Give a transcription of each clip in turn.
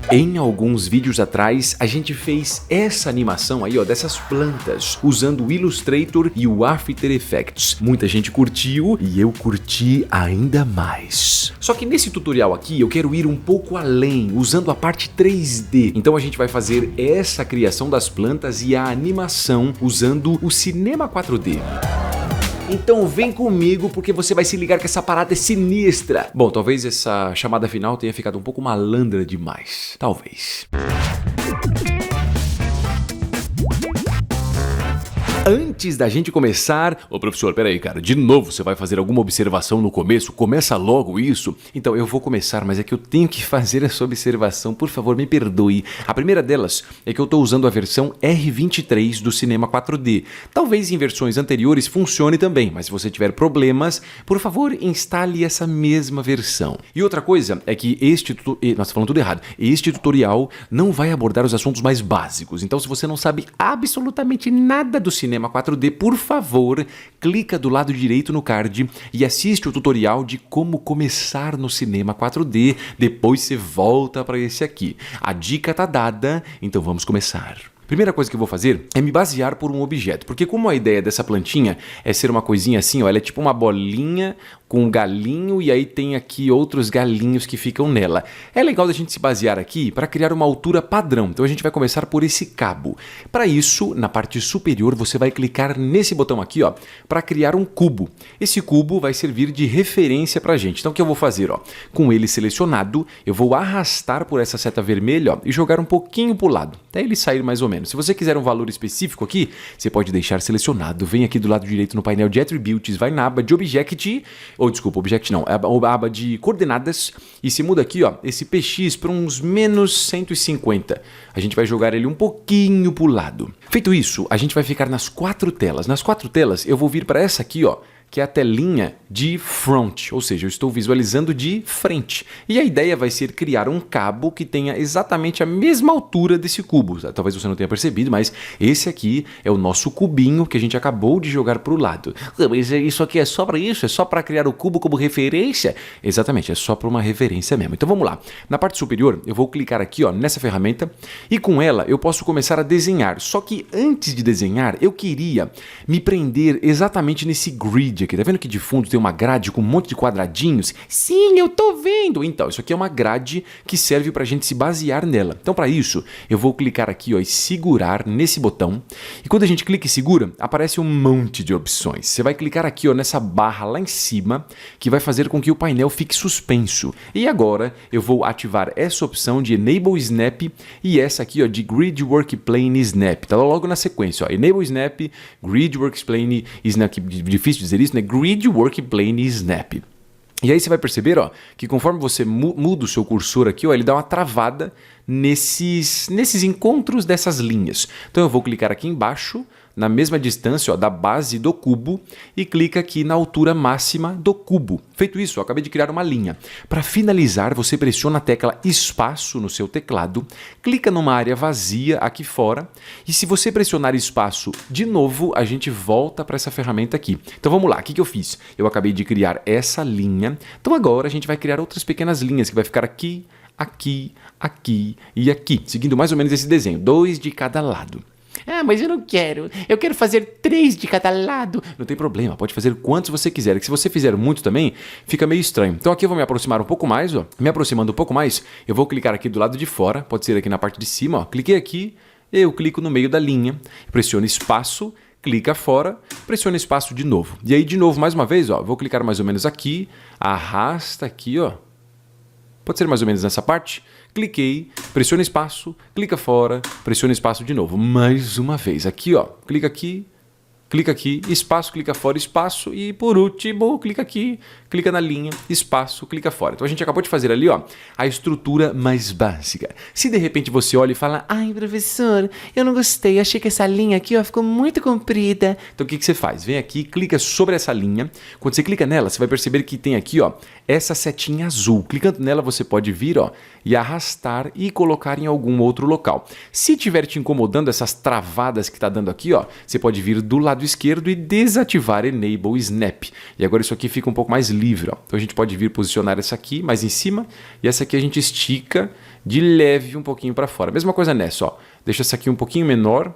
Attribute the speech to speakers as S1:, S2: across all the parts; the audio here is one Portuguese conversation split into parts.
S1: Em alguns vídeos atrás, a gente fez essa animação aí, ó, dessas plantas, usando o Illustrator e o After Effects. Muita gente curtiu e eu curti ainda mais. Só que nesse tutorial aqui, eu quero ir um pouco além, usando a parte 3D. Então a gente vai fazer essa criação das plantas e a animação usando o Cinema 4D. Então vem comigo porque você vai se ligar que essa parada é sinistra. Bom, talvez essa chamada final tenha ficado um pouco malandra demais. Talvez. Antes da gente começar... Ô professor, peraí cara, de novo você vai fazer alguma observação no começo? Começa logo isso? Então eu vou começar, mas é que eu tenho que fazer essa observação, por favor me perdoe. A primeira delas é que eu estou usando a versão R23 do Cinema 4D. Talvez em versões anteriores funcione também, mas se você tiver problemas, por favor instale essa mesma versão. E outra coisa é que Nossa, falando tudo errado. Este tutorial não vai abordar os assuntos mais básicos, então se você não sabe absolutamente nada do Cinema 4D, por favor, clica do lado direito no card e assiste o tutorial de como começar no Cinema 4D, depois você volta para esse aqui. A dica tá dada, então vamos começar. Primeira coisa que eu vou fazer é me basear por um objeto, porque como a ideia dessa plantinha é ser uma coisinha assim, ó, ela é tipo uma bolinha com um galinho e aí tem aqui outros galinhos que ficam nela. É legal da gente se basear aqui para criar uma altura padrão, então a gente vai começar por esse cabo. Para isso, na parte superior, você vai clicar nesse botão aqui, ó, para criar um cubo. Esse cubo vai servir de referência para a gente. Então o que eu vou fazer, ó, com ele selecionado, eu vou arrastar por essa seta vermelha, ó, e jogar um pouquinho para o lado, até ele sair mais ou menos. Se você quiser um valor específico aqui, você pode deixar selecionado. Vem aqui do lado direito no painel de Attributes, vai na aba de Object, Object não, é a aba de coordenadas e se muda aqui, ó, esse PX para uns menos 150. A gente vai jogar ele um pouquinho para o lado. Feito isso, a gente vai ficar nas 4 telas. Nas 4 telas, eu vou vir para essa aqui, ó, que é a telinha de front, ou seja, eu estou visualizando de frente. E a ideia vai ser criar um cabo que tenha exatamente a mesma altura desse cubo. Talvez você não tenha percebido, mas esse aqui é o nosso cubinho que a gente acabou de jogar para o lado. Mas isso aqui é só para isso? É só para criar o cubo como referência? Exatamente, é só para uma referência mesmo. Então vamos lá. Na parte superior, eu vou clicar aqui, ó, nessa ferramenta e com ela eu posso começar a desenhar. Só que antes de desenhar, eu queria me prender exatamente nesse grid aqui. Tá vendo que de fundo tem uma grade com um monte de quadradinhos? Sim, eu tô vendo! Então, isso aqui é uma grade que serve pra gente se basear nela. Então, para isso, eu vou clicar aqui, ó, e segurar nesse botão. E quando a gente clica e segura, aparece um monte de opções. Você vai clicar aqui, ó, nessa barra lá em cima, que vai fazer com que o painel fique suspenso. E agora, eu vou ativar essa opção de Enable Snap e essa aqui, ó, de Grid Work Plane Snap. Tá logo na sequência, ó. Enable Snap, Grid Work Plane Snap. Difícil dizer isso, né? Grid Work Plane Snap. E aí você vai perceber, ó, que conforme você muda o seu cursor aqui, ó, ele dá uma travada nesses encontros dessas linhas. Então eu vou clicar aqui embaixo, na mesma distância, ó, da base do cubo e clica aqui na altura máxima do cubo. Feito isso, eu acabei de criar uma linha. Para finalizar, você pressiona a tecla espaço no seu teclado, clica numa área vazia aqui fora e se você pressionar espaço de novo, a gente volta para essa ferramenta aqui. Então vamos lá, o que eu fiz? Eu acabei de criar essa linha, então agora a gente vai criar outras pequenas linhas que vai ficar aqui, aqui, aqui e aqui, seguindo mais ou menos esse desenho, 2 de cada lado. Ah, mas eu não quero. Eu quero fazer 3 de cada lado. Não tem problema, pode fazer quantos você quiser. Que se você fizer muito também, fica meio estranho. Então aqui eu vou me aproximar um pouco mais, ó. Me aproximando um pouco mais, eu vou clicar aqui do lado de fora. Pode ser aqui na parte de cima, ó. Cliquei aqui, eu clico no meio da linha, pressiono espaço, clica fora, pressiona espaço de novo. E aí de novo, mais uma vez, ó, vou clicar mais ou menos aqui, arrasta aqui, ó. Pode ser mais ou menos nessa parte. Cliquei, pressiona espaço, clica fora, pressiona espaço de novo. Mais uma vez, aqui ó, clica aqui, espaço, clica fora, espaço e por último, clica aqui, clica na linha, espaço, clica fora. Então a gente acabou de fazer ali, ó, a estrutura mais básica. Se de repente você olha e fala, ai professor, eu não gostei, achei que essa linha aqui, ó, ficou muito comprida. Então o que você faz? Vem aqui, clica sobre essa linha. Quando você clica nela, você vai perceber que tem aqui, ó, essa setinha azul. Clicando nela, você pode vir, ó, e arrastar e colocar em algum outro local. Se estiver te incomodando essas travadas que tá dando aqui, ó, você pode vir do lado lado esquerdo e desativar Enable Snap. E agora isso aqui fica um pouco mais livre. Ó. Então a gente pode vir posicionar essa aqui mais em cima e essa aqui a gente estica de leve um pouquinho para fora. Mesma coisa nessa, ó. Deixa essa aqui um pouquinho menor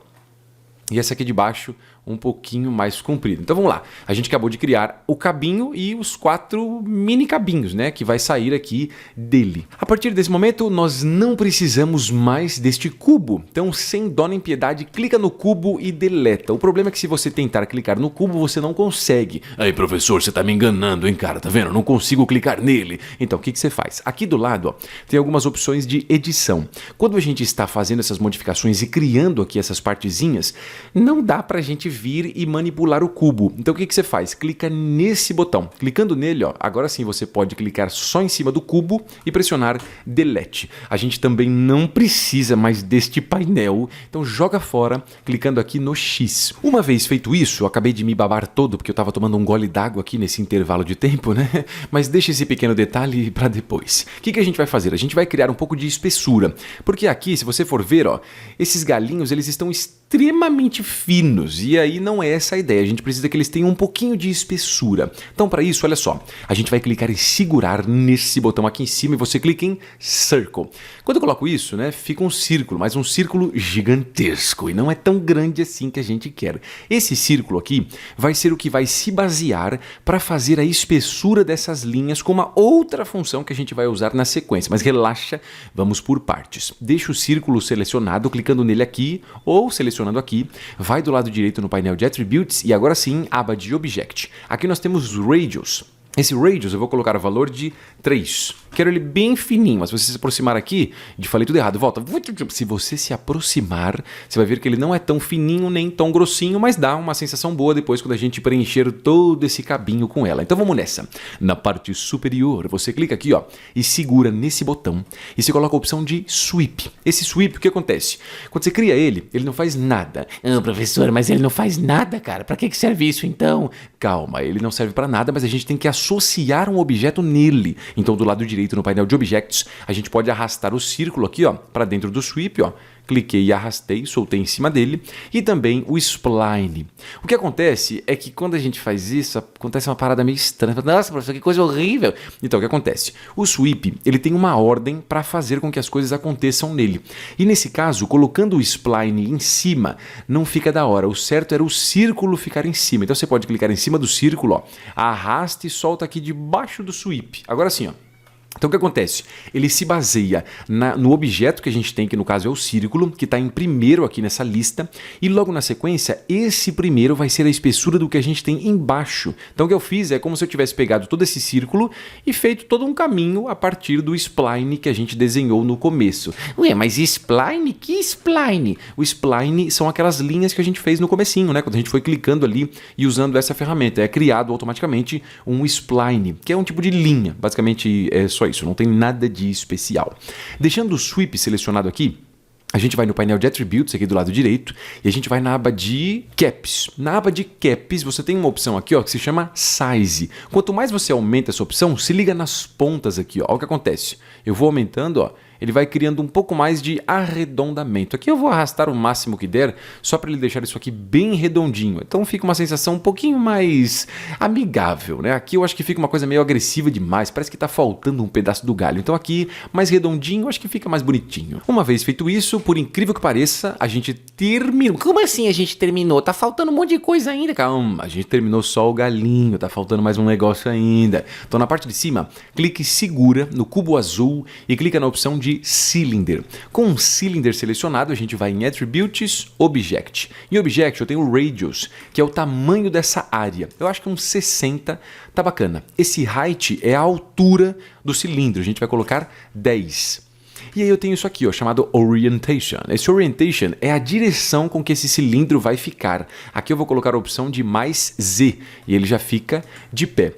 S1: e essa aqui de baixo um pouquinho mais comprido. Então vamos lá, a gente acabou de criar o cabinho e os 4 mini cabinhos, né, que vai sair aqui dele. A partir desse momento nós não precisamos mais deste cubo, então sem dó nem piedade, clica no cubo e deleta. O problema é que se você tentar clicar no cubo, você não consegue. Aí professor, você tá me enganando, hein cara, tá vendo? Eu não consigo clicar nele. Então o que você faz? Aqui do lado, ó, tem algumas opções de edição. Quando a gente está fazendo essas modificações e criando aqui essas partezinhas, não dá pra gente vir e manipular o cubo. Então o que você faz? Clica nesse botão. Clicando nele, ó, agora sim você pode clicar só em cima do cubo e pressionar Delete. A gente também não precisa mais deste painel, então joga fora clicando aqui no X. Uma vez feito isso, eu acabei de me babar todo porque eu estava tomando um gole d'água aqui nesse intervalo de tempo, né? Mas deixa esse pequeno detalhe para depois. O que a gente vai fazer? A gente vai criar um pouco de espessura, porque aqui, se você for ver, ó, esses galinhos eles estão extremamente finos e aí não é essa a ideia, a gente precisa que eles tenham um pouquinho de espessura. Então para isso, olha só, a gente vai clicar em segurar nesse botão aqui em cima e você clica em Circle. Quando eu coloco isso, né, fica um círculo, mas um círculo gigantesco e não é tão grande assim que a gente quer. Esse círculo aqui vai ser o que vai se basear para fazer a espessura dessas linhas com uma outra função que a gente vai usar na sequência, mas relaxa, vamos por partes. Deixa o círculo selecionado, clicando nele aqui ou selecionando aqui, vai do lado direito no painel de Attributes e agora sim, aba de Object. Aqui nós temos Radius. Esse Radius eu vou colocar o valor de 3. Quero ele bem fininho, mas se você se aproximar aqui, falei tudo errado, volta. Se você se aproximar, você vai ver que ele não é tão fininho nem tão grossinho, mas dá uma sensação boa depois quando a gente preencher todo esse cabinho com ela. Então vamos nessa. Na parte superior, você clica aqui, ó, e segura nesse botão e você coloca a opção de Sweep. Esse Sweep, o que acontece? Quando você cria ele não faz nada. Ah, professor, mas ele não faz nada, cara. Pra que serve isso então? Calma, ele não serve pra nada, mas a gente tem que associar um objeto nele. Então do lado direito no painel de Objects, a gente pode arrastar o círculo aqui, ó, para dentro do Sweep, ó. Cliquei e arrastei, soltei em cima dele, e também o Spline. O que acontece é que quando a gente faz isso, acontece uma parada meio estranha. Nossa, professor, que coisa horrível! Então, o que acontece? O Sweep, ele tem uma ordem para fazer com que as coisas aconteçam nele. E nesse caso, colocando o Spline em cima, não fica da hora. O certo era o círculo ficar em cima. Então, você pode clicar em cima do círculo, ó, arrasta e solta aqui debaixo do Sweep. Agora sim, ó. Então o que acontece? Ele se baseia no objeto que a gente tem, que no caso é o círculo, que está em primeiro aqui nessa lista, e logo na sequência, esse primeiro vai ser a espessura do que a gente tem embaixo. Então o que eu fiz é como se eu tivesse pegado todo esse círculo e feito todo um caminho a partir do spline que a gente desenhou no começo. Ué, mas spline? Que spline? O spline são aquelas linhas que a gente fez no comecinho, né? Quando a gente foi clicando ali e usando essa ferramenta. É criado automaticamente um spline, que é um tipo de linha, basicamente é só isso, não tem nada de especial. Deixando o Sweep selecionado aqui, a gente vai no painel de Attributes aqui do lado direito e a gente vai na aba de Caps. Na aba de Caps você tem uma opção aqui, ó, que se chama Size. Quanto mais você aumenta essa opção, se liga nas pontas aqui, ó. Olha o que acontece. Eu vou aumentando, ó. Ele vai criando um pouco mais de arredondamento. Aqui eu vou arrastar o máximo que der, só para ele deixar isso aqui bem redondinho. Então fica uma sensação um pouquinho mais amigável, né? Aqui eu acho que fica uma coisa meio agressiva demais, parece que está faltando um pedaço do galho. Então aqui, mais redondinho, acho que fica mais bonitinho. Uma vez feito isso, por incrível que pareça, a gente terminou. Como assim a gente terminou? Tá faltando um monte de coisa ainda. Calma, a gente terminou só o galinho, tá faltando mais um negócio ainda. Então na parte de cima, clique e segura no cubo azul e clica na opção de Cylinder. Com um Cylinder selecionado, a gente vai em Attributes, Object. Em Object eu tenho o Radius, que é o tamanho dessa área. Eu acho que uns 60 tá bacana. Esse Height é a altura do cilindro, a gente vai colocar 10. E aí eu tenho isso aqui, ó, chamado Orientation. Esse Orientation é a direção com que esse cilindro vai ficar. Aqui eu vou colocar a opção de mais Z e ele já fica de pé.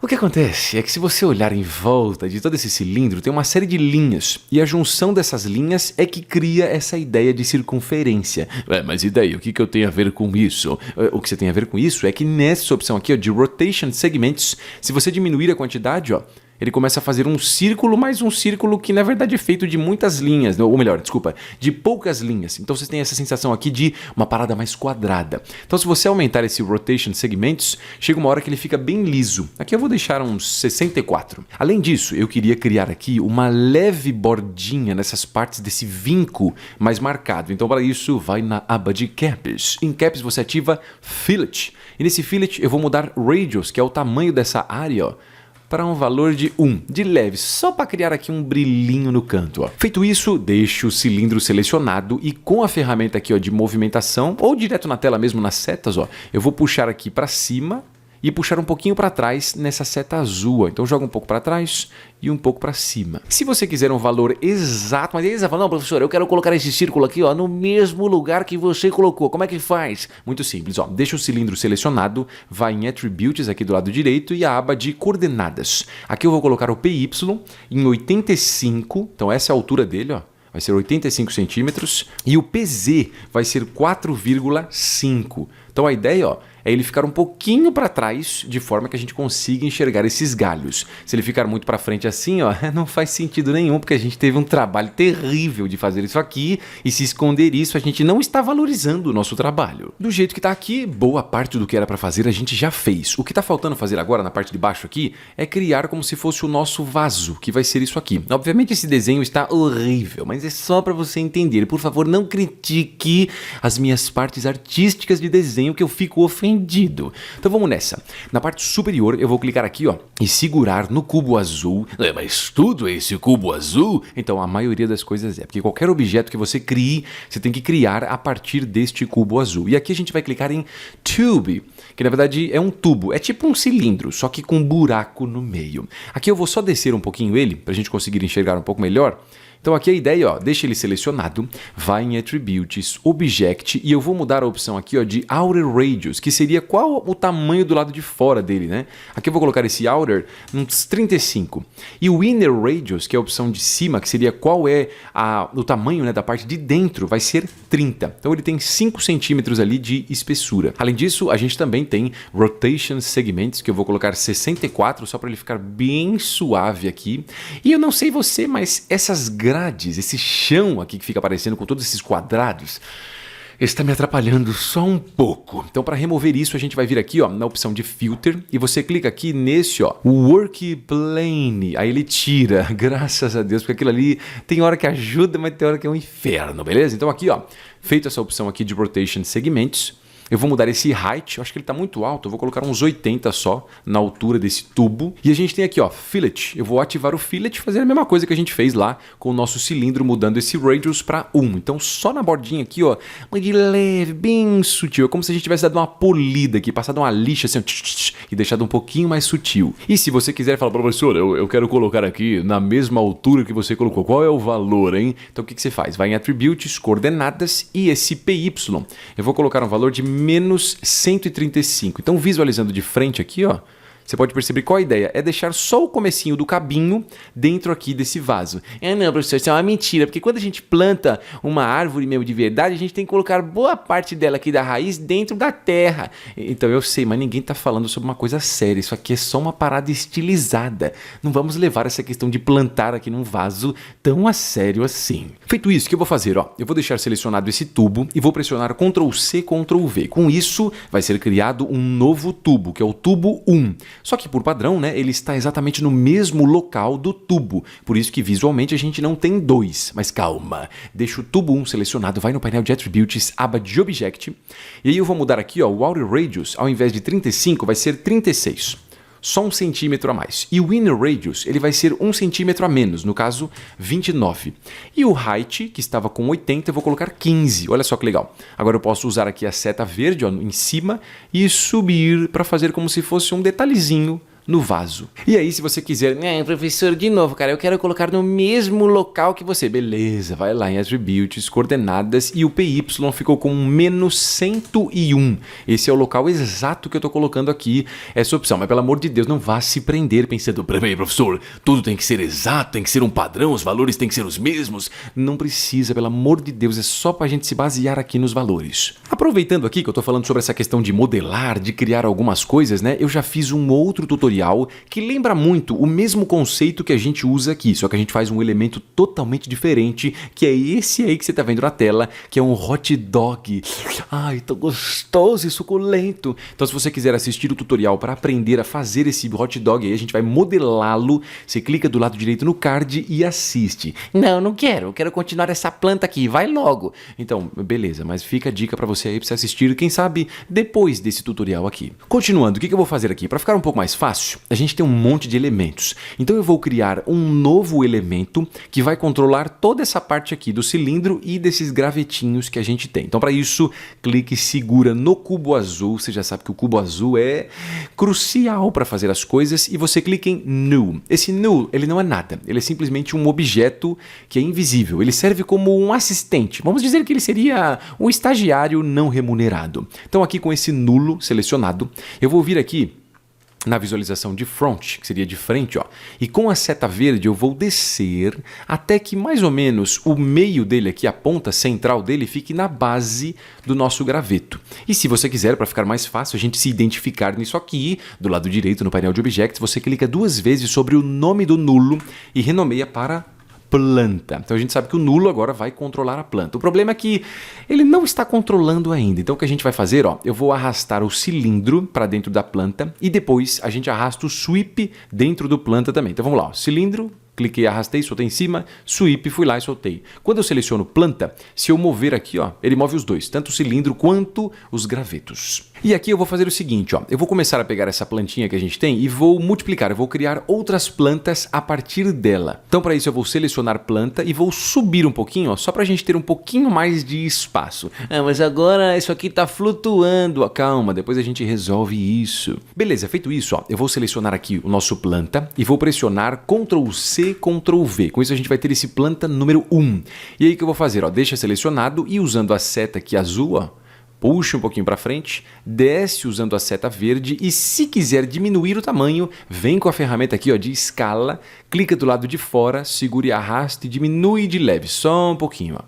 S1: O que acontece é que se você olhar em volta de todo esse cilindro, tem uma série de linhas, e a junção dessas linhas é que cria essa ideia de circunferência. Mas e daí? O que eu tenho a ver com isso? O que você tem a ver com isso é que nessa opção aqui, ó, de Rotation Segments, se você diminuir a quantidade, ó, ele começa a fazer um círculo, mas um círculo que na verdade é feito de muitas linhas, ou melhor, desculpa, de poucas linhas. Então vocês têm essa sensação aqui de uma parada mais quadrada. Então se você aumentar esse Rotation Segments, chega uma hora que ele fica bem liso. Aqui eu vou deixar uns 64. Além disso, eu queria criar aqui uma leve bordinha nessas partes desse vinco mais marcado. Então para isso, vai na aba de Caps. Em Caps você ativa Fillet. E nesse Fillet eu vou mudar Radius, que é o tamanho dessa área, ó, para um valor de 1, de leve, só para criar aqui um brilhinho no canto. Ó. Feito isso, deixo o cilindro selecionado e com a ferramenta aqui ó, de movimentação, ou direto na tela mesmo nas setas, ó, eu vou puxar aqui para cima e puxar um pouquinho para trás nessa seta azul. Ó. Então joga um pouco para trás e um pouco para cima. Se você quiser um valor exato, mas eles falam, não professor, eu quero colocar esse círculo aqui ó, no mesmo lugar que você colocou, como é que faz? Muito simples, ó. Deixa o cilindro selecionado, vai em Attributes aqui do lado direito e a aba de coordenadas. Aqui eu vou colocar o PY em 85, então essa é a altura dele, ó. Vai ser 85 centímetros e o PZ vai ser 4,5. Então a ideia ó, é ele ficar um pouquinho para trás, de forma que a gente consiga enxergar esses galhos. Se ele ficar muito para frente assim, ó, não faz sentido nenhum, porque a gente teve um trabalho terrível de fazer isso aqui, e se esconder isso, a gente não está valorizando o nosso trabalho. Do jeito que está aqui, boa parte do que era para fazer a gente já fez. O que está faltando fazer agora, na parte de baixo aqui, é criar como se fosse o nosso vaso, que vai ser isso aqui. Obviamente esse desenho está horrível, mas é só para você entender. Por favor, não critique as minhas partes artísticas de desenho, que eu fico ofendido. Então vamos nessa. Na parte superior eu vou clicar aqui ó, e segurar no cubo azul. Mas tudo é esse cubo azul? Então a maioria das coisas é, porque qualquer objeto que você crie, você tem que criar a partir deste cubo azul. E aqui a gente vai clicar em Tube, que na verdade é um tubo, é tipo um cilindro, só que com um buraco no meio. Aqui eu vou só descer um pouquinho ele, para a gente conseguir enxergar um pouco melhor. Então aqui a ideia, ó, deixa ele selecionado, vai em Attributes, Object, e eu vou mudar a opção aqui ó, de Outer Radius, que seria qual o tamanho do lado de fora dele, né? Aqui eu vou colocar esse Outer uns 35. E o Inner Radius, que é a opção de cima, que seria qual é o tamanho né, da parte de dentro, vai ser 30. Então ele tem 5 centímetros ali de espessura. Além disso, a gente também tem Rotation Segments, que eu vou colocar 64, só para ele ficar bem suave aqui. E eu não sei você, mas essas grades, esse chão aqui que fica aparecendo com todos esses quadrados, está me atrapalhando só um pouco. Então para remover isso a gente vai vir aqui ó, na opção de Filter e você clica aqui nesse ó, Work Plane, aí ele tira, graças a Deus, porque aquilo ali tem hora que ajuda, mas tem hora que é um inferno, beleza? Então aqui ó, feito essa opção aqui de Rotation Segments, eu vou mudar esse height, eu acho que ele está muito alto, eu vou colocar uns 80 só na altura desse tubo. E a gente tem aqui, ó, Fillet. Eu vou ativar o Fillet e fazer a mesma coisa que a gente fez lá com o nosso cilindro, mudando esse Radius para 1. Então só na bordinha aqui, ó, de leve, bem sutil. É como se a gente tivesse dado uma polida aqui, passado uma lixa assim, e deixado um pouquinho mais sutil. E se você quiser falar, professor, eu quero colocar aqui na mesma altura que você colocou, qual é o valor, hein? Então o que você faz? Vai em Attributes, Coordenadas e esse PY. Eu vou colocar um valor de menos 135. Então visualizando de frente aqui, ó, você pode perceber qual a ideia. É deixar só o comecinho do cabinho dentro aqui desse vaso. Não, professor, isso é uma mentira, porque quando a gente planta uma árvore mesmo de verdade, a gente tem que colocar boa parte dela aqui da raiz dentro da terra. Então eu sei, mas ninguém tá falando sobre uma coisa séria. Isso aqui é só uma parada estilizada. Não vamos levar essa questão de plantar aqui num vaso tão a sério assim. Feito isso, o que eu vou fazer? Ó, eu vou deixar selecionado esse tubo e vou pressionar Ctrl C, Ctrl V. Com isso, vai ser criado um novo tubo, que é o tubo 1. Só que por padrão, né, ele está exatamente no mesmo local do tubo. Por isso que visualmente a gente não tem dois. Mas calma, deixa o tubo 1 selecionado, vai no painel de Attributes, aba de Object. E aí eu vou mudar aqui, ó, o Outer Radius, ao invés de 35, vai ser 36. Só 1 centímetro a mais. E o Inner Radius, ele vai ser 1 centímetro a menos, no caso 29. E o Height, que estava com 80, eu vou colocar 15. Olha só que legal. Agora eu posso usar aqui a seta verde ó, em cima e subir para fazer como se fosse um detalhezinho no vaso. E aí, se você quiser, professor, de novo, cara, eu quero colocar no mesmo local que você. Beleza, vai lá em Attributes, Coordenadas e o PY ficou com menos 101. Esse é o local exato que eu estou colocando aqui, essa opção. Mas pelo amor de Deus, não vá se prender pensando, peraí, professor, tudo tem que ser exato, tem que ser um padrão, os valores têm que ser os mesmos. Não precisa, pelo amor de Deus, é só para a gente se basear aqui nos valores. Aproveitando aqui que eu estou falando sobre essa questão de modelar, de criar algumas coisas, né? Eu já fiz um outro tutorial tutorial que lembra muito o mesmo conceito que a gente usa aqui, só que a gente faz um elemento totalmente diferente, que é esse aí que você tá vendo na tela, que é um hot dog. Ai, tão gostoso e suculento. Então se você quiser assistir o tutorial para aprender a fazer esse hot dog aí, a gente vai modelá-lo. Você clica do lado direito no card e assiste. Não quero, eu quero continuar essa planta aqui, vai logo. Então, beleza, mas fica a dica para você aí, pra você assistir, quem sabe, depois desse tutorial aqui. Continuando, o que eu vou fazer aqui? Para ficar um pouco mais fácil, a gente tem um monte de elementos. Então eu vou criar um novo elemento que vai controlar toda essa parte aqui do cilindro e desses gravetinhos que a gente tem. Então para isso, clique e segura no cubo azul. Você já sabe que o cubo azul é crucial para fazer as coisas e você clica em New. Esse New, ele não é nada, ele é simplesmente um objeto que é invisível. Ele serve como um assistente. Vamos dizer que ele seria um estagiário não remunerado. Então aqui com esse nulo selecionado, eu vou vir aqui na visualização de front, que seria de frente, ó, e com a seta verde eu vou descer até que mais ou menos o meio dele aqui, a ponta central dele, fique na base do nosso graveto. E se você quiser, para ficar mais fácil a gente se identificar nisso aqui, do lado direito no painel de Objects, você clica 2 vezes sobre o nome do nulo e renomeia para planta. Então a gente sabe que o nulo agora vai controlar a planta. O problema é que ele não está controlando ainda. Então o que a gente vai fazer, ó, eu vou arrastar o cilindro para dentro da planta e depois a gente arrasta o sweep dentro do planta também. Então vamos lá, ó, cilindro, cliquei, arrastei, soltei em cima, sweep, fui lá e soltei. Quando eu seleciono planta, se eu mover aqui, ó, ele move os dois, tanto o cilindro quanto os gravetos. E aqui eu vou fazer o seguinte, ó, eu vou começar a pegar essa plantinha que a gente tem e vou multiplicar, eu vou criar outras plantas a partir dela. Então para isso eu vou selecionar planta e vou subir um pouquinho, ó, só para a gente ter um pouquinho mais de espaço. Ah, mas agora isso aqui tá flutuando. Calma, depois a gente resolve isso. Beleza, feito isso, ó, eu vou selecionar aqui o nosso planta e vou pressionar Ctrl C, Ctrl V. Com isso a gente vai ter esse planta número 1. E aí o que eu vou fazer, ó, deixa selecionado e usando a seta aqui azul, ó, puxa um pouquinho para frente, desce usando a seta verde e se quiser diminuir o tamanho, vem com a ferramenta aqui, ó, de escala, clica do lado de fora, segura e arrasta e diminui de leve, só um pouquinho, ó.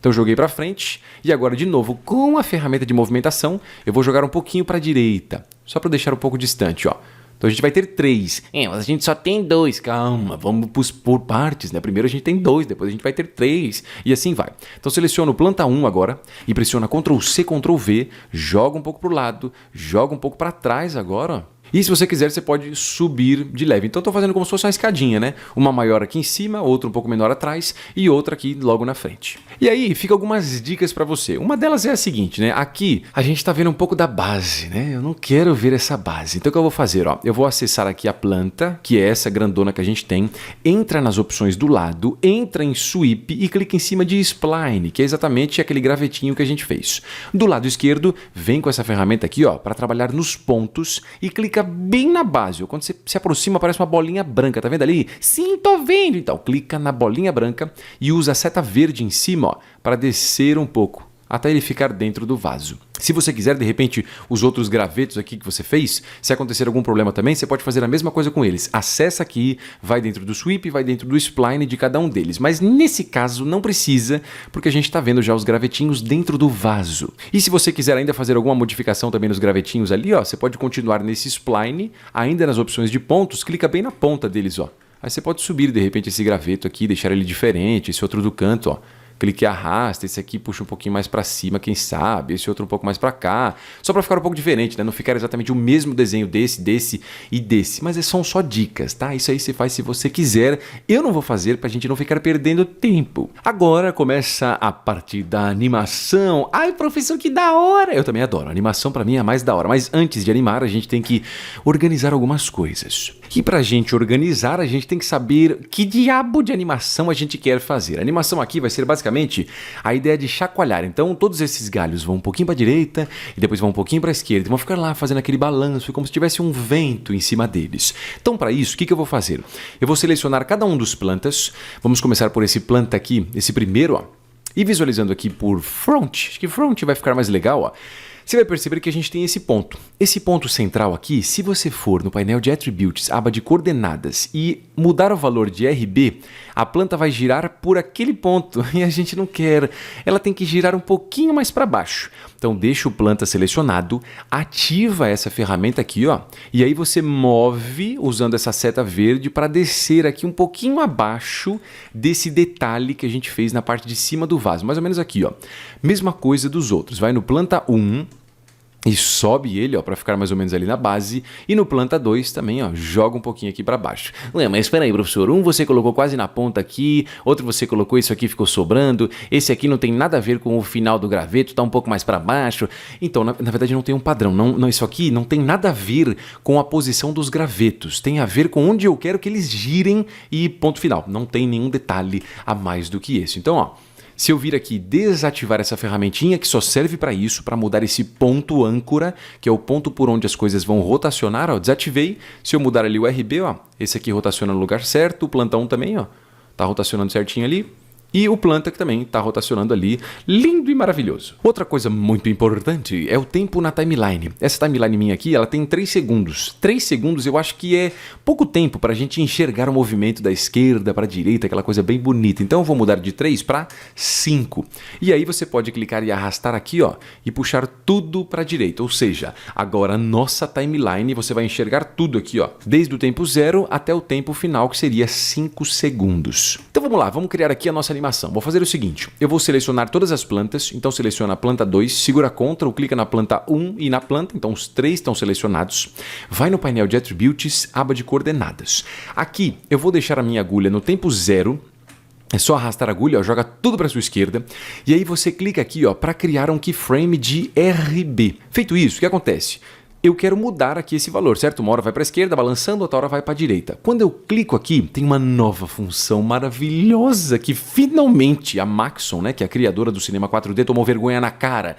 S1: Então joguei para frente e agora de novo com a ferramenta de movimentação eu vou jogar um pouquinho para a direita, só para deixar um pouco distante, ó. Então a gente vai ter 3. Mas a gente só tem 2. Calma, vamos por partes, né? Primeiro a gente tem 2, depois a gente vai ter 3 e assim vai. Então seleciono o planta 1 agora e pressiona Ctrl C, Ctrl V, joga um pouco para o lado, joga um pouco para trás agora, ó. E se você quiser, você pode subir de leve. Então, estou fazendo como se fosse uma escadinha, né? Uma maior aqui em cima, outra um pouco menor atrás e outra aqui logo na frente. E aí, fica algumas dicas para você. Uma delas é a seguinte, né? Aqui, a gente está vendo um pouco da base, né? Eu não quero ver essa base. Então, o que eu vou fazer? Ó, eu vou acessar aqui a planta, que é essa grandona que a gente tem, entra nas opções do lado, entra em Sweep e clica em cima de Spline, que é exatamente aquele gravetinho que a gente fez. Do lado esquerdo, vem com essa ferramenta aqui, ó, para trabalhar nos pontos e clica bem na base. Quando você se aproxima, aparece uma bolinha branca. Tá vendo ali? Sim, tô vendo. Então, clica na bolinha branca e usa a seta verde em cima, ó, para descer um pouco, até ele ficar dentro do vaso. Se você quiser, de repente, os outros gravetos aqui que você fez, se acontecer algum problema também, você pode fazer a mesma coisa com eles. Acessa aqui, vai dentro do sweep, vai dentro do spline de cada um deles. Mas nesse caso não precisa, porque a gente está vendo já os gravetinhos dentro do vaso. E se você quiser ainda fazer alguma modificação também nos gravetinhos ali, ó, você pode continuar nesse spline, ainda nas opções de pontos, clica bem na ponta deles, ó. Aí você pode subir, de repente, esse graveto aqui, deixar ele diferente, esse outro do canto, ó. Clique e arrasta, esse aqui puxa um pouquinho mais para cima, quem sabe, esse outro um pouco mais para cá, só para ficar um pouco diferente, né? Não ficar exatamente o mesmo desenho desse e desse, mas são só dicas, tá? Isso aí você faz se você quiser, eu não vou fazer pra gente não ficar perdendo tempo. Agora começa a parte da animação. Ai, professor, que da hora! Eu também adoro, a animação pra mim é a mais da hora, mas antes de animar a gente tem que organizar algumas coisas. E pra gente organizar, a gente tem que saber que diabo de animação a gente quer fazer. A animação aqui vai ser basicamente a ideia de chacoalhar. Então todos esses galhos vão um pouquinho para a direita e depois vão um pouquinho para a esquerda. Vão ficar lá fazendo aquele balanço, como se tivesse um vento em cima deles. Então para isso, o que eu vou fazer? Eu vou selecionar cada um dos plantas. Vamos começar por esse planta aqui, esse primeiro, ó. E visualizando aqui por front, acho que front vai ficar mais legal, ó. Você vai perceber que a gente tem esse ponto. Esse ponto central aqui, se você for no painel de Attributes, aba de coordenadas e mudar o valor de RB, a planta vai girar por aquele ponto e a gente não quer. Ela tem que girar um pouquinho mais para baixo. Então deixa o planta selecionado, ativa essa ferramenta aqui, ó, e aí você move usando essa seta verde para descer aqui um pouquinho abaixo desse detalhe que a gente fez na parte de cima do vaso, mais ou menos aqui, ó. Mesma coisa dos outros, vai no planta 1 e sobe ele, ó, para ficar mais ou menos ali na base. E no planta 2 também, ó, joga um pouquinho aqui para baixo. Ué, mas espera aí, professor. Um você colocou quase na ponta aqui, outro você colocou isso aqui ficou sobrando. Esse aqui não tem nada a ver com o final do graveto, tá um pouco mais para baixo. Então, na verdade, não tem um padrão. Não, isso aqui não tem nada a ver com a posição dos gravetos. Tem a ver com onde eu quero que eles girem e ponto final. Não tem nenhum detalhe a mais do que esse. Então, ó, se eu vir aqui desativar essa ferramentinha que só serve para isso, para mudar esse ponto âncora, que é o ponto por onde as coisas vão rotacionar, ó, desativei. Se eu mudar ali o RB, ó, esse aqui rotaciona no lugar certo, o planta 1 também, ó, tá rotacionando certinho ali. E o planta que também está rotacionando ali, lindo e maravilhoso. Outra coisa muito importante é o tempo na timeline. Essa timeline minha aqui, ela tem 3 segundos. 3 segundos eu acho que é pouco tempo para a gente enxergar o movimento da esquerda para a direita, aquela coisa bem bonita. Então eu vou mudar de 3 para 5. E aí você pode clicar e arrastar aqui, ó, e puxar tudo para a direita. Ou seja, agora a nossa timeline, você vai enxergar tudo aqui, ó, desde o tempo 0 até o tempo final, que seria 5 segundos. Então vamos lá, vamos criar aqui a nossa animação. Vou fazer o seguinte, eu vou selecionar todas as plantas, então seleciona a planta 2, segura Ctrl, clica na planta 1 e na planta, então os 3 estão selecionados. Vai no painel de Attributes, aba de coordenadas. Aqui eu vou deixar a minha agulha no tempo 0, é só arrastar a agulha, ó, joga tudo para a sua esquerda e aí você clica aqui para criar um keyframe de RB. Feito isso, o que acontece? Eu quero mudar aqui esse valor, certo? Uma hora vai para a esquerda, balançando, outra hora vai para a direita. Quando eu clico aqui, tem uma nova função maravilhosa que finalmente a Maxon, né, que é a criadora do cinema 4D, tomou vergonha na cara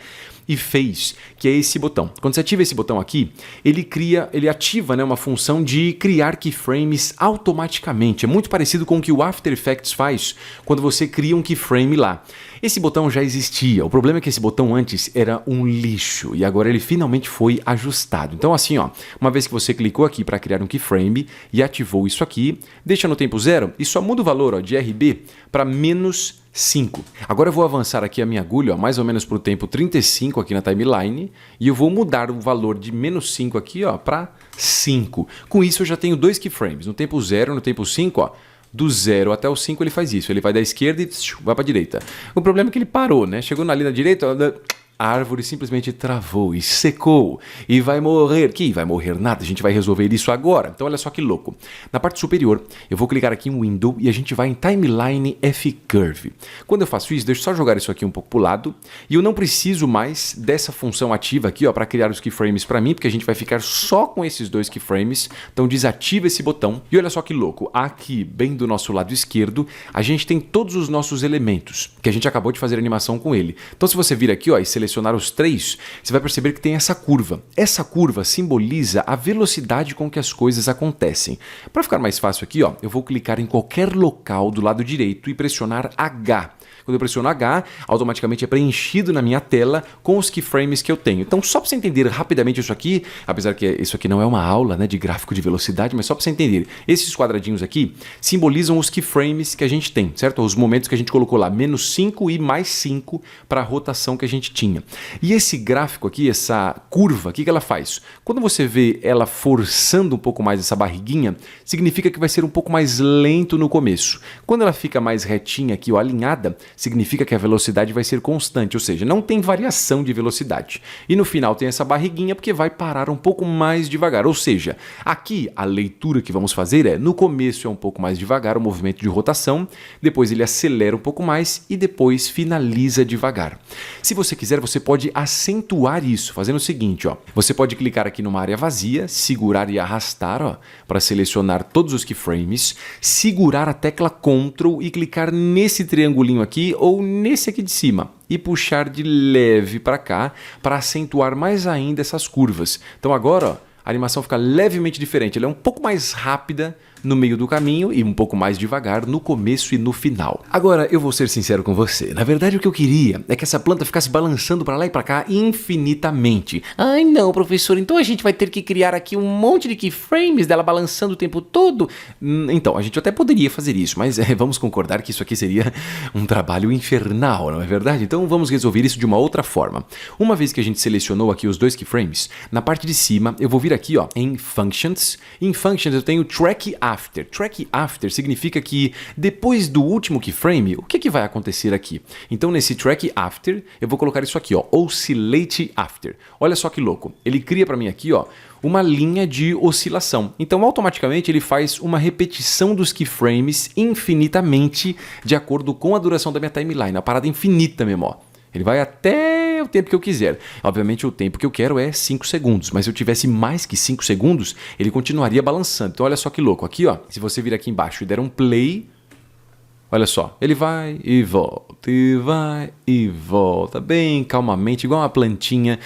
S1: e fez, que é esse botão. Quando você ativa esse botão aqui, ele ativa, né, uma função de criar keyframes automaticamente. É muito parecido com o que o After Effects faz quando você cria um keyframe lá. Esse botão já existia, o problema é que esse botão antes era um lixo e agora ele finalmente foi ajustado. Então assim, ó, uma vez que você clicou aqui para criar um keyframe e ativou isso aqui, deixa no tempo 0 e só muda o valor, ó, de RB para menos 5. Agora eu vou avançar aqui a minha agulha, ó, mais ou menos para o tempo 35 aqui na timeline e eu vou mudar o valor de menos 5 aqui, ó, para 5. Com isso eu já tenho 2 keyframes, no tempo 0 e no tempo 5, ó. Do 0 até o 5 ele faz isso, ele vai da esquerda e vai para a direita. O problema é que ele parou, né? Chegou na linha da direita, a árvore simplesmente travou e secou e vai morrer. Que vai morrer nada, a gente vai resolver isso agora. Então olha só que louco. Na parte superior eu vou clicar aqui em Window e a gente vai em Timeline F-Curve. Quando eu faço isso, deixa eu só jogar isso aqui um pouco para o lado e eu não preciso mais dessa função ativa aqui para criar os keyframes para mim, porque a gente vai ficar só com esses 2 keyframes. Então desativa esse botão e olha só que louco. Aqui bem do nosso lado esquerdo a gente tem todos os nossos elementos que a gente acabou de fazer animação com ele. Então se você vir aqui, ó, e selecionar os 3, você vai perceber que tem essa curva. Essa curva simboliza a velocidade com que as coisas acontecem. Para ficar mais fácil aqui, ó, eu vou clicar em qualquer local do lado direito e pressionar H. Quando eu pressiono H, automaticamente é preenchido na minha tela com os keyframes que eu tenho. Então, só para você entender rapidamente isso aqui, apesar que isso aqui não é uma aula, né, de gráfico de velocidade, mas só para você entender, esses quadradinhos aqui simbolizam os keyframes que a gente tem, certo? Os momentos que a gente colocou lá, menos 5 e mais 5 para a rotação que a gente tinha. E esse gráfico aqui, essa curva, o que ela faz? Quando você vê ela forçando um pouco mais essa barriguinha, significa que vai ser um pouco mais lento no começo. Quando ela fica mais retinha aqui, ó, alinhada, significa que a velocidade vai ser constante, ou seja, não tem variação de velocidade. E no final tem essa barriguinha porque vai parar um pouco mais devagar, ou seja, aqui a leitura que vamos fazer é, no começo é um pouco mais devagar o movimento de rotação, depois ele acelera um pouco mais e depois finaliza devagar. Se você quiser, você pode acentuar isso, fazendo o seguinte, ó, você pode clicar aqui numa área vazia, segurar e arrastar, ó, para selecionar todos os keyframes, segurar a tecla Ctrl e clicar nesse triangulinho aqui ou nesse aqui de cima e puxar de leve para cá para acentuar mais ainda essas curvas. Então agora, ó, a animação fica levemente diferente, ela é um pouco mais rápida no meio do caminho e um pouco mais devagar no começo e no final. Agora, eu vou ser sincero com você. Na verdade, o que eu queria é que essa planta ficasse balançando para lá e para cá infinitamente. Ai não, professor, então a gente vai ter que criar aqui um monte de keyframes dela balançando o tempo todo? Então, a gente até poderia fazer isso, mas vamos concordar que isso aqui seria um trabalho infernal, não é verdade? Então vamos resolver isso de uma outra forma. Uma vez que a gente selecionou aqui os dois keyframes, na parte de cima eu vou vir aqui em Functions. Em Functions eu tenho Track After. Track After significa que depois do último keyframe, o que vai acontecer aqui? Então nesse Track After eu vou colocar isso aqui, Oscillate After. Olha só que louco. Ele cria para mim aqui, uma linha de oscilação. Então, automaticamente, ele faz uma repetição dos keyframes infinitamente de acordo com a duração da minha timeline. A parada infinita mesmo, Ele vai até o tempo que eu quiser. Obviamente, o tempo que eu quero é 5 segundos, mas se eu tivesse mais que 5 segundos, ele continuaria balançando. Então, olha só que louco. Aqui, se você vir aqui embaixo e der um play, olha só, ele vai e volta, bem calmamente, igual uma plantinha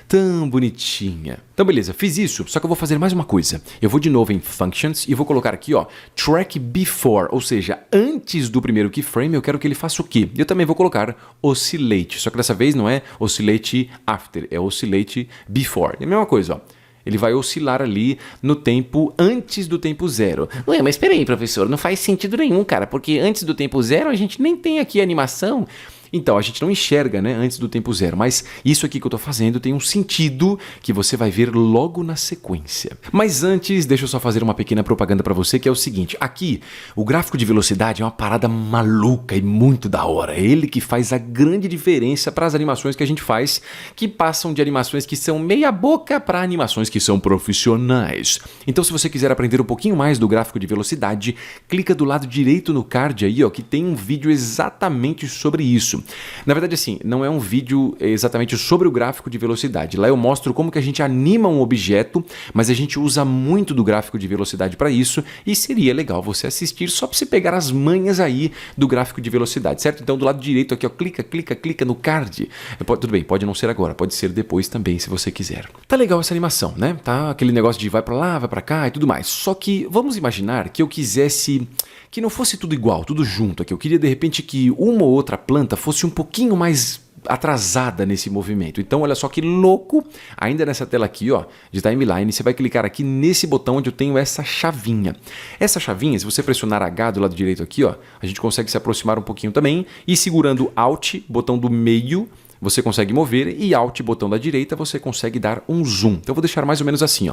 S1: tão bonitinha. Então beleza, fiz isso, só que eu vou fazer mais uma coisa. Eu vou de novo em Functions e vou colocar aqui, Track Before, ou seja, antes do primeiro keyframe eu quero que ele faça o quê? Eu também vou colocar Oscillate, só que dessa vez não é Oscillate After, é Oscillate Before. É a mesma coisa, Ele vai oscilar ali no tempo antes do tempo zero. Ué, mas espera aí, professor, não faz sentido nenhum, cara, porque antes do tempo zero a gente nem tem aqui a animação. Então, a gente não enxerga, antes do tempo zero, mas isso aqui que eu tô fazendo tem um sentido que você vai ver logo na sequência. Mas antes, deixa eu só fazer uma pequena propaganda para você, que é o seguinte, aqui, o gráfico de velocidade é uma parada maluca e muito da hora. É ele que faz a grande diferença para as animações que a gente faz, que passam de animações que são meia boca para animações que são profissionais. Então, se você quiser aprender um pouquinho mais do gráfico de velocidade, clica do lado direito no card aí, que tem um vídeo exatamente sobre isso. Na verdade, assim, não é um vídeo exatamente sobre o gráfico de velocidade. Lá eu mostro como que a gente anima um objeto, mas a gente usa muito do gráfico de velocidade para isso e seria legal você assistir só para você pegar as manhas aí do gráfico de velocidade, certo? Então, do lado direito aqui, clica no card. Tudo bem, pode não ser agora, pode ser depois também, se você quiser. Tá legal essa animação, né? Tá aquele negócio de vai para lá, vai para cá e tudo mais. Só que vamos imaginar que eu quisesse que não fosse tudo igual, tudo junto aqui. Eu queria, de repente, que uma ou outra planta fosse um pouquinho mais atrasada nesse movimento. Então, olha só que louco, ainda nessa tela aqui, de timeline, você vai clicar aqui nesse botão onde eu tenho essa chavinha. Essa chavinha, se você pressionar H do lado direito aqui, a gente consegue se aproximar um pouquinho também e segurando Alt, botão do meio, você consegue mover e Alt, botão da direita, você consegue dar um zoom. Então, eu vou deixar mais ou menos assim,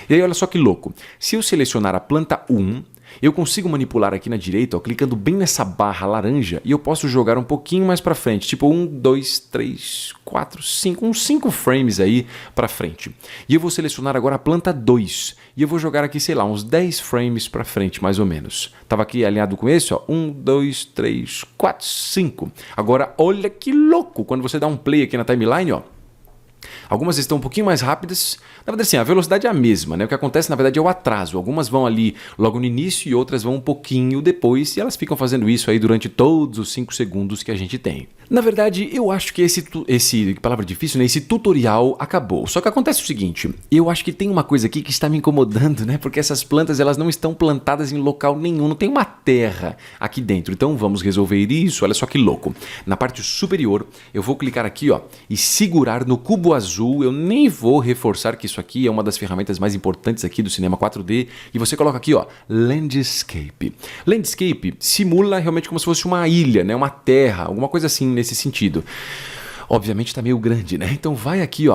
S1: E aí, olha só que louco. Se eu selecionar a planta 1, eu consigo manipular aqui na direita, clicando bem nessa barra laranja, e eu posso jogar um pouquinho mais para frente, tipo 1, 2, 3, 4, 5, uns 5 frames aí para frente. E eu vou selecionar agora a planta 2, e eu vou jogar aqui, sei lá, uns 10 frames para frente, mais ou menos. Tava aqui alinhado com esse, 1, 2, 3, 4, 5. Agora, olha que louco, quando você dá um play aqui na timeline, algumas estão um pouquinho mais rápidas. Na verdade, sim, a velocidade é a mesma, O que acontece, na verdade, é o atraso. Algumas vão ali logo no início e outras vão um pouquinho depois. E elas ficam fazendo isso aí durante todos os 5 segundos que a gente tem. Na verdade, eu acho que esse palavra difícil, esse tutorial acabou. Só que acontece o seguinte, eu acho que tem uma coisa aqui que está me incomodando, Porque essas plantas, elas não estão plantadas em local nenhum, não tem uma terra aqui dentro. Então, vamos resolver isso. Olha só que louco. Na parte superior, eu vou clicar aqui, e segurar no cubo azul. Eu nem vou reforçar que isso aqui é uma das ferramentas mais importantes aqui do cinema 4D. E você coloca aqui, Landscape. Landscape simula realmente como se fosse uma ilha, Uma terra, alguma coisa assim nesse sentido. Obviamente está meio grande, Então vai aqui,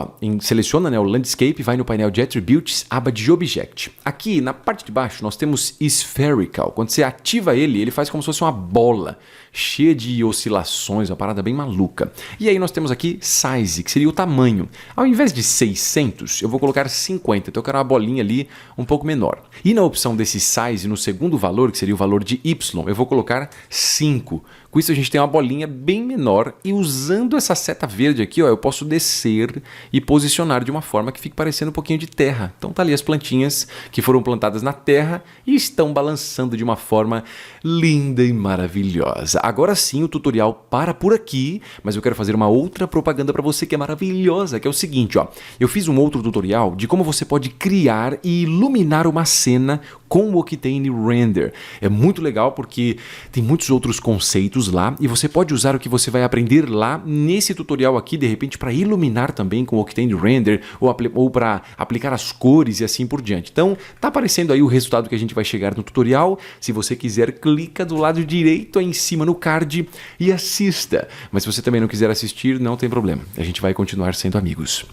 S1: seleciona o Landscape, vai no painel de Attributes, aba de Object. Aqui na parte de baixo nós temos Spherical. Quando você ativa ele, ele faz como se fosse uma bola, cheia de oscilações, uma parada bem maluca. E aí nós temos aqui Size, que seria o tamanho. Ao invés de 600, eu vou colocar 50, então eu quero uma bolinha ali um pouco menor. E na opção desse Size, no segundo valor, que seria o valor de Y, eu vou colocar 5. Com isso a gente tem uma bolinha bem menor e usando essa seta verde aqui, eu posso descer e posicionar de uma forma que fique parecendo um pouquinho de terra. Então tá ali as plantinhas que foram plantadas na terra e estão balançando de uma forma linda e maravilhosa. agora sim o tutorial para por aqui, mas eu quero fazer uma outra propaganda para você que é maravilhosa, que é o seguinte, ó. Eu fiz um outro tutorial de como você pode criar e iluminar uma cena com o Octane Render. É muito legal porque tem muitos outros conceitos lá e você pode usar o que você vai aprender lá nesse tutorial aqui, de repente, para iluminar também com o Octane Render ou para aplicar as cores e assim por diante. Então, tá aparecendo aí o resultado que a gente vai chegar no tutorial. Se você quiser, clica do lado direito aí em cima no card e assista. Mas se você também não quiser assistir, não tem problema. A gente vai continuar sendo amigos.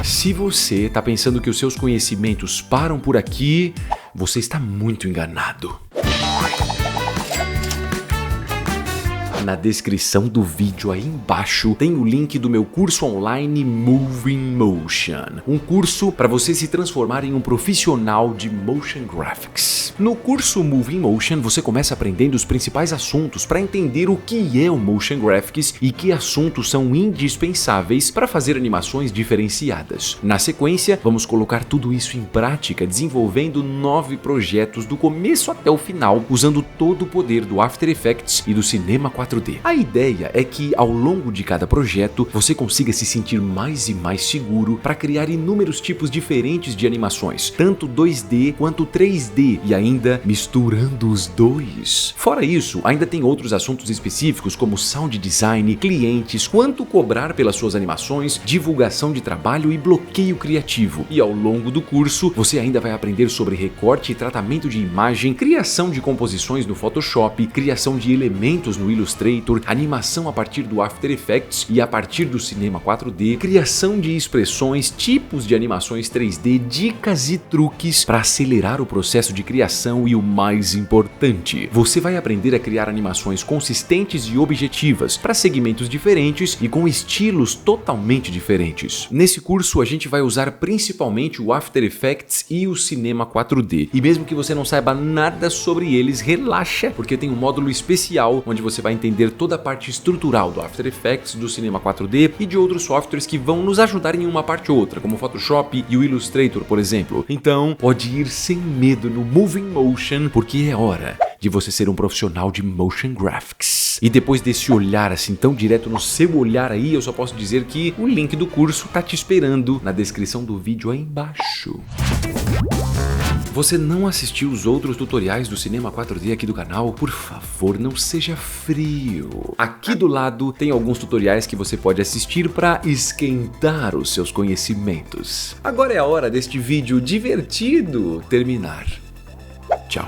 S1: Se você está pensando que os seus conhecimentos param por aqui, você está muito enganado. Na descrição do vídeo aí embaixo tem o link do meu curso online Moving Motion, um curso para você se transformar em um profissional de motion graphics. No curso Moving Motion você começa aprendendo os principais assuntos para entender o que é o motion graphics e que assuntos são indispensáveis para fazer animações diferenciadas. Na sequência, vamos colocar tudo isso em prática, desenvolvendo 9 projetos do começo até o final, usando todo o poder do After Effects e do Cinema 4D. A ideia é que ao longo de cada projeto você consiga se sentir mais e mais seguro para criar inúmeros tipos diferentes de animações, tanto 2D quanto 3D, e ainda misturando os dois. Fora isso, ainda tem outros assuntos específicos como sound design, clientes, quanto cobrar pelas suas animações, divulgação de trabalho e bloqueio criativo. E ao longo do curso você ainda vai aprender sobre recorte e tratamento de imagem, criação de composições no Photoshop, criação de elementos no Illustrator, animação a partir do After Effects e a partir do Cinema 4D, criação de expressões, tipos de animações 3D, dicas e truques para acelerar o processo de criação e o mais importante, você vai aprender a criar animações consistentes e objetivas para segmentos diferentes e com estilos totalmente diferentes. Nesse curso a gente vai usar principalmente o After Effects e o Cinema 4D, e mesmo que você não saiba nada sobre eles, relaxa, porque tem um módulo especial onde você vai entender toda a parte estrutural do After Effects, do Cinema 4D e de outros softwares que vão nos ajudar em uma parte ou outra, como o Photoshop e o Illustrator, por exemplo. Então, pode ir sem medo no Moving Motion, porque é hora de você ser um profissional de motion graphics. E depois desse olhar assim tão direto no seu olhar aí, eu só posso dizer que o link do curso tá te esperando na descrição do vídeo aí embaixo. Você não assistiu os outros tutoriais do Cinema 4D aqui do canal? Por favor, não seja frio. Aqui do lado tem alguns tutoriais que você pode assistir para esquentar os seus conhecimentos. Agora é a hora deste vídeo divertido terminar. Tchau.